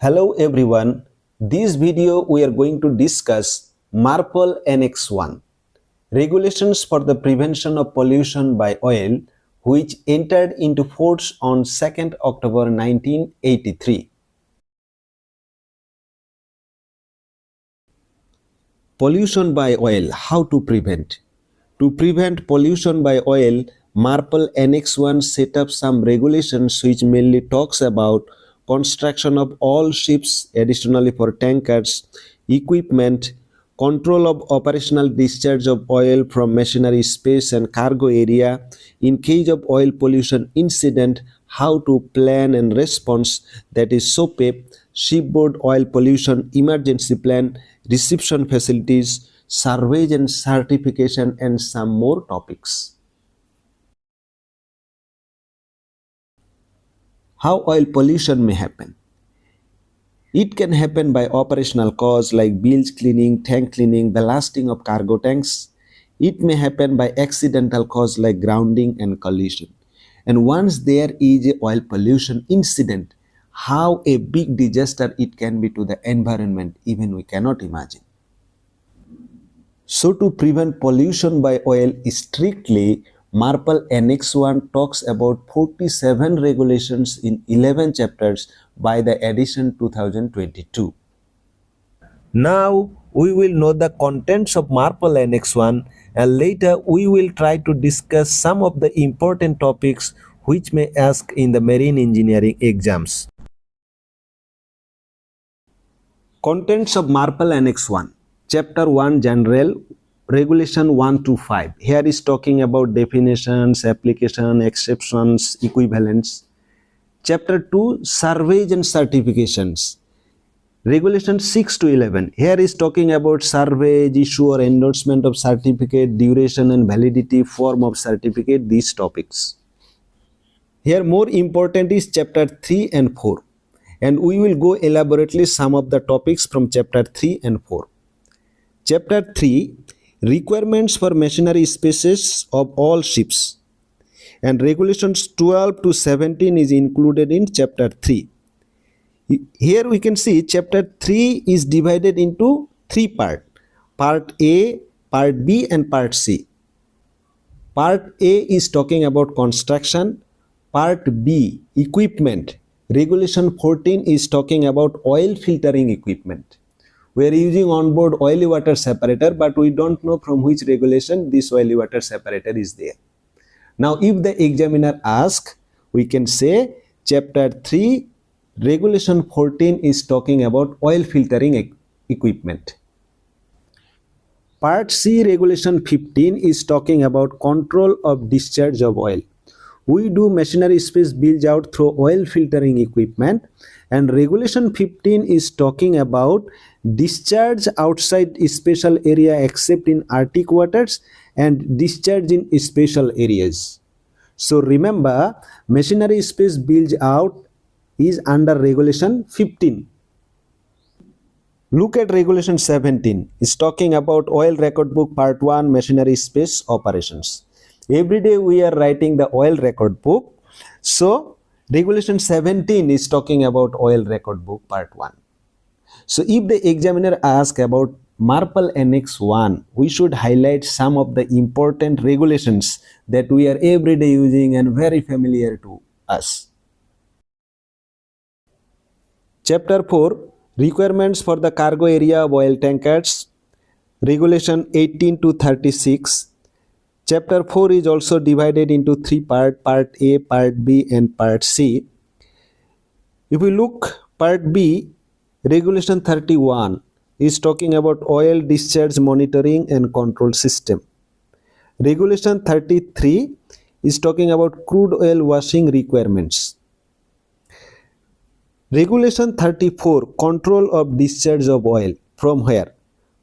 Hello everyone, this video we are going to discuss MARPOL Annex 1, Regulations for the Prevention of Pollution by Oil, which entered into force on 2nd October 1983. Pollution by oil, how to prevent? To prevent pollution by oil, MARPOL Annex 1 set up some regulations which mainly talks about construction of all ships, additionally for tankers, equipment, control of operational discharge of oil from machinery space and cargo area, in case of oil pollution incident, how to plan and response, that is SOPEP, Shipboard Oil Pollution Emergency Plan, reception facilities, survey and certification, and some more topics. How oil pollution may happen? It can happen by operational cause like bilge cleaning, tank cleaning, ballasting of cargo tanks. It may happen by accidental cause like grounding and collision. And once there is a oil pollution incident, how a big disaster it can be to the environment, even we cannot imagine. So to prevent pollution by oil strictly, MARPOL Annex 1 talks about 47 regulations in 11 chapters by the edition 2022. Now we will know the contents of MARPOL Annex 1, and later we will try to discuss some of the important topics which may ask in the marine engineering exams. Contents of MARPOL Annex 1. Chapter 1 General, Regulation 1 to 5. Here is talking about definitions, application, exceptions, equivalents. Chapter 2 Surveys and Certifications. Regulation 6 to 11. Here is talking about surveys, issue or endorsement of certificate, duration and validity, form of certificate, these topics. Here more important is chapter 3 and 4. And we will go elaborately some of the topics from chapter 3 and 4. Chapter 3, Requirements for Machinery Spaces of all ships, and regulations 12 to 17 is included in chapter 3. Here we can see chapter 3 is divided into 3 parts, part A, part B and part C. Part A is talking about construction, part B, equipment. Regulation 14 is talking about oil filtering equipment. We are using onboard oily water separator, but we don't know from which regulation this oily water separator is there. Now, if the examiner asks, we can say chapter 3, regulation 14 is talking about oil filtering equipment. Part C, regulation 15 is talking about control of discharge of oil. We do machinery space bilge out through oil filtering equipment, and regulation 15 is talking about discharge outside special area except in Arctic waters and discharge in special areas. So remember, machinery space bilge out is under regulation 15. Look at regulation 17. It's talking about oil record book part 1, machinery space operations. Every day we are writing the oil record book. So regulation 17 is talking about oil record book part 1. So if the examiner asks about MARPOL Annex 1, we should highlight some of the important regulations that we are every day using and very familiar to us. Chapter 4, Requirements for the Cargo Area of Oil Tankers, Regulation 18 to 36. Chapter 4 is also divided into 3 parts, part A, part B and part C. If we look part B, regulation 31 is talking about oil discharge monitoring and control system. Regulation 33 is talking about crude oil washing requirements. Regulation 34, control of discharge of oil. From where?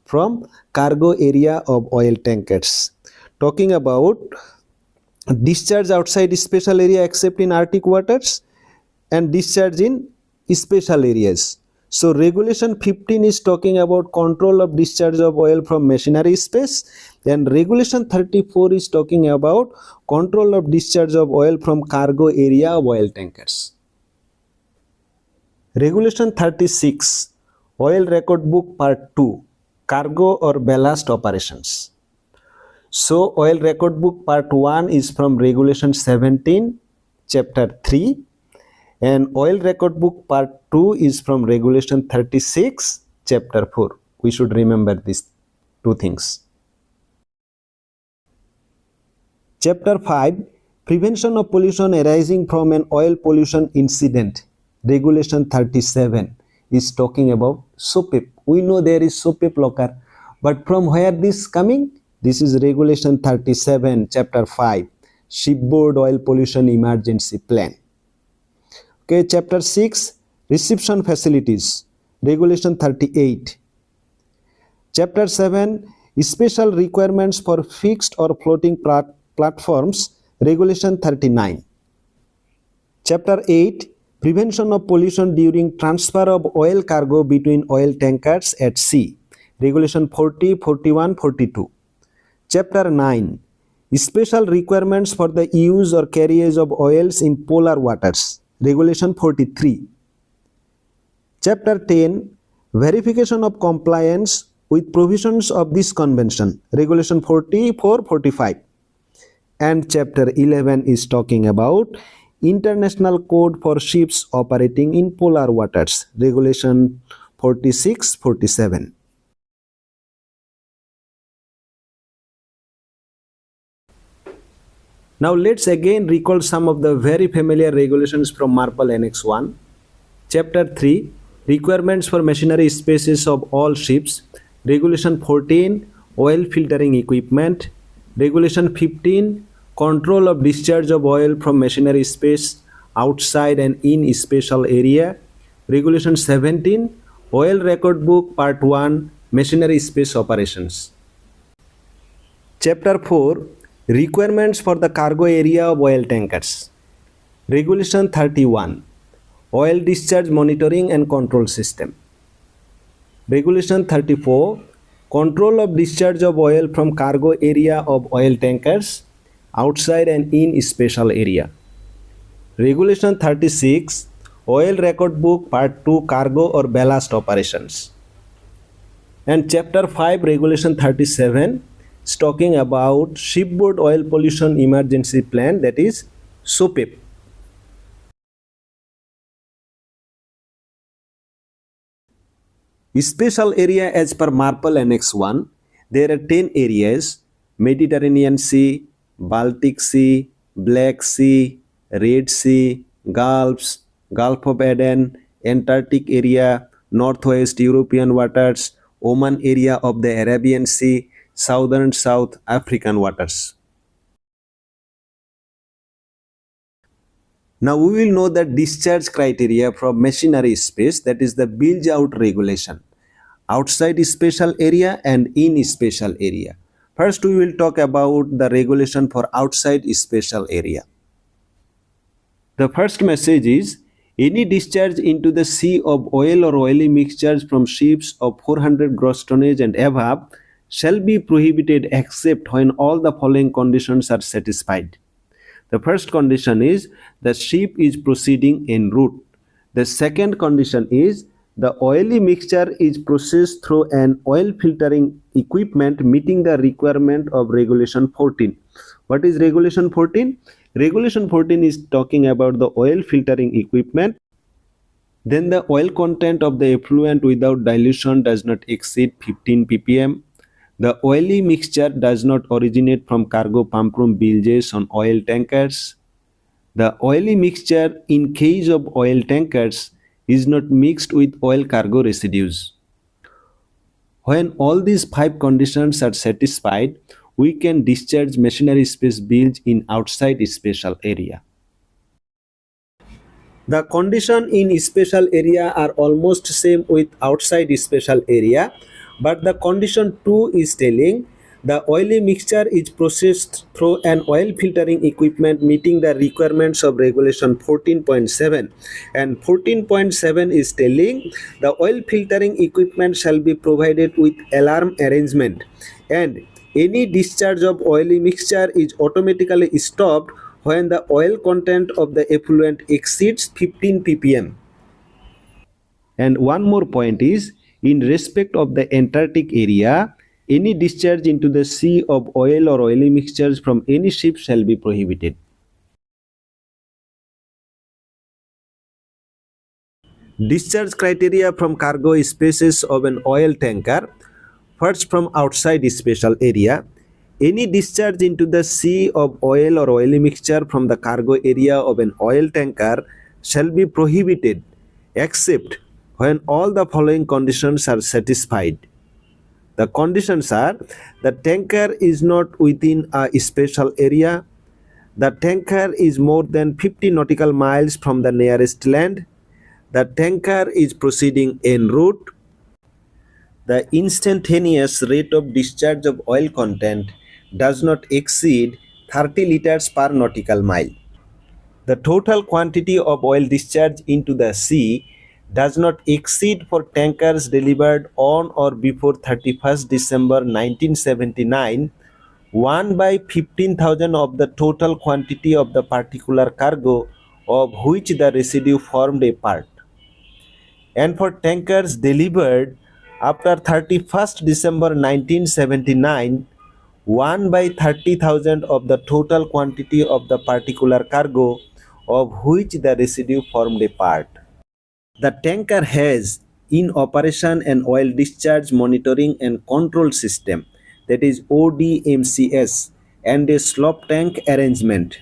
From cargo area of oil tankers. Talking about discharge outside special area except in Arctic waters and discharge in special areas. So regulation 15 is talking about control of discharge of oil from machinery space, and regulation 34 is talking about control of discharge of oil from cargo area of oil tankers. Regulation 36, Oil Record Book Part 2, Cargo or Ballast Operations. So, Oil Record Book Part 1 is from Regulation 17, Chapter 3, and Oil Record Book Part 2 is from Regulation 36, Chapter 4. We should remember these two things. Chapter 5, Prevention of Pollution Arising from an Oil Pollution Incident. Regulation 37 is talking about SOPEP. We know there is SOPEP locker, but from where this coming? This is Regulation 37, Chapter 5, Shipboard Oil Pollution Emergency Plan. Okay, Chapter 6, Reception Facilities, Regulation 38. Chapter 7, Special Requirements for Fixed or Floating Platforms, Regulation 39. Chapter 8, Prevention of Pollution During Transfer of Oil Cargo between Oil Tankers at Sea, Regulation 40, 41, 42. Chapter 9, Special Requirements for the Use or Carriage of Oils in Polar Waters, Regulation 43. Chapter 10, Verification of Compliance with Provisions of this Convention, Regulation 44, 45. And Chapter 11 is talking about International Code for Ships Operating in Polar Waters, Regulation 46, 47. Now let's again recall some of the very familiar regulations from MARPOL Annex 1. Chapter 3, Requirements for Machinery Spaces of all ships, Regulation 14, Oil Filtering Equipment, Regulation 15, Control of discharge of oil from machinery space outside and in special area, Regulation 17, Oil Record Book Part 1, Machinery Space Operations. Chapter 4, Requirements for the Cargo Area of Oil Tankers, Regulation 31, Oil Discharge Monitoring and Control System, Regulation 34, Control of discharge of oil from cargo area of oil tankers outside and in special area. Regulation 36, Oil Record Book Part 2, Cargo or Ballast Operations. And Chapter 5, Regulation 37 is talking about Shipboard Oil Pollution Emergency Plan, that is SOPEP. Special area as per MARPOL Annex 1, there are 10 areas: Mediterranean Sea, Baltic Sea, Black Sea, Red Sea, Gulf of Aden, Antarctic area, Northwest European waters, Oman area of the Arabian Sea, Southern South African waters. Now we will know the discharge criteria from machinery space, that is the bilge out regulation, outside special area and in special area. First we will talk about the regulation for outside special area. The first message is, any discharge into the sea of oil or oily mixtures from ships of 400 gross tonnage and above shall be prohibited except when all the following conditions are satisfied. The first condition is the ship is proceeding en route. The second condition is the oily mixture is processed through an oil filtering equipment meeting the requirement of Regulation 14. What is Regulation 14? Regulation 14 is talking about the oil filtering equipment. Then the oil content of the effluent without dilution does not exceed 15 ppm. The oily mixture does not originate from cargo pump room bilges on oil tankers. The oily mixture in case of oil tankers is not mixed with oil cargo residues. When all these 5 conditions are satisfied, we can discharge machinery space bilge in outside special area. The condition in special area are almost same with outside special area, but the condition 2 is telling the oily mixture is processed through an oil filtering equipment meeting the requirements of Regulation 14.7, and 14.7 is telling the oil filtering equipment shall be provided with alarm arrangement, and any discharge of oily mixture is automatically stopped when the oil content of the effluent exceeds 15 ppm. And one more point is, in respect of the Antarctic area, any discharge into the sea of oil or oily mixtures from any ship shall be prohibited. Discharge criteria from cargo spaces of an oil tanker. First, from outside special area. Any discharge into the sea of oil or oily mixture from the cargo area of an oil tanker shall be prohibited except when all the following conditions are satisfied. The conditions are: the tanker is not within a special area, the tanker is more than 50 nautical miles from the nearest land, the tanker is proceeding en route, the instantaneous rate of discharge of oil content does not exceed 30 liters per nautical mile. The total quantity of oil discharged into the sea does not exceed for tankers delivered on or before 31st December 1979 1 by 15,000 of the total quantity of the particular cargo of which the residue formed a part. And for tankers delivered after 31st December 1979, 1 by 30,000 of the total quantity of the particular cargo of which the residue formed a part. The tanker has in operation an oil discharge monitoring and control system, that is ODMCS, and a slop tank arrangement.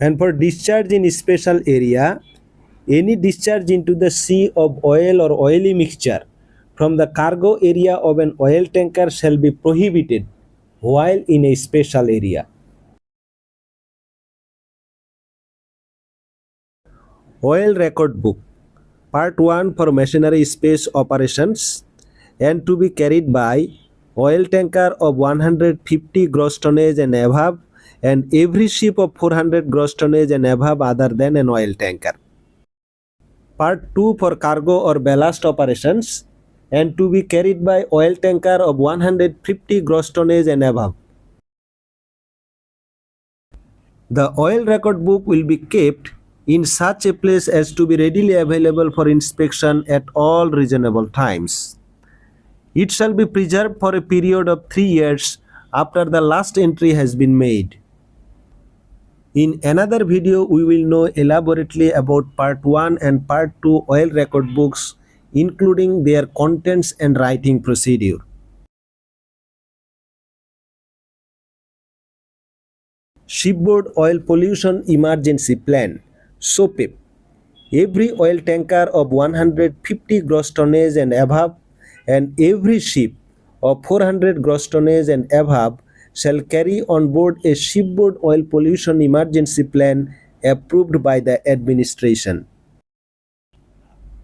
And for discharge in special area, any discharge into the sea of oil or oily mixture from the cargo area of an oil tanker shall be prohibited while in a special area. Oil Record Book Part 1 for machinery space operations and to be carried by oil tanker of 150 gross tonnage and above and every ship of 400 gross tonnage and above other than an oil tanker. Part 2 for cargo or ballast operations and to be carried by oil tanker of 150 gross tonnage and above. The oil record book will be kept in such a place as to be readily available for inspection at all reasonable times. It shall be preserved for a period of 3 years after the last entry has been made. In another video, we will know elaborately about Part 1 and Part 2 oil record books, including their contents and writing procedure. Shipboard Oil Pollution Emergency Plan SOPEP. Every oil tanker of 150 gross tonnage and above and every ship of 400 gross tonnage and above shall carry on board a shipboard oil pollution emergency plan approved by the administration.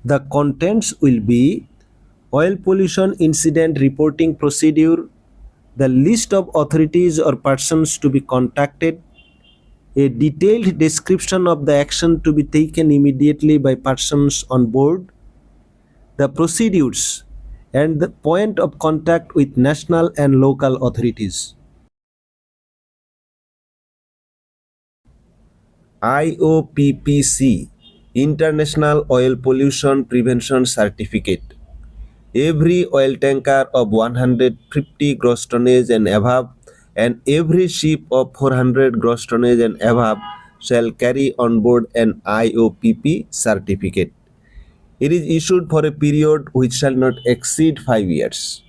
The contents will be oil pollution incident reporting procedure, the list of authorities or persons to be contacted, a detailed description of the action to be taken immediately by persons on board, the procedures, and the point of contact with national and local authorities. IOPPC International Oil Pollution Prevention Certificate. Every oil tanker of 150 gross tonnage and above and every ship of 400 gross tonnage and above shall carry on board an IOPP certificate. It is issued for a period which shall not exceed 5 years.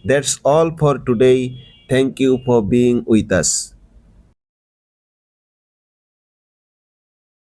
That's all for today. Thank you for being with us.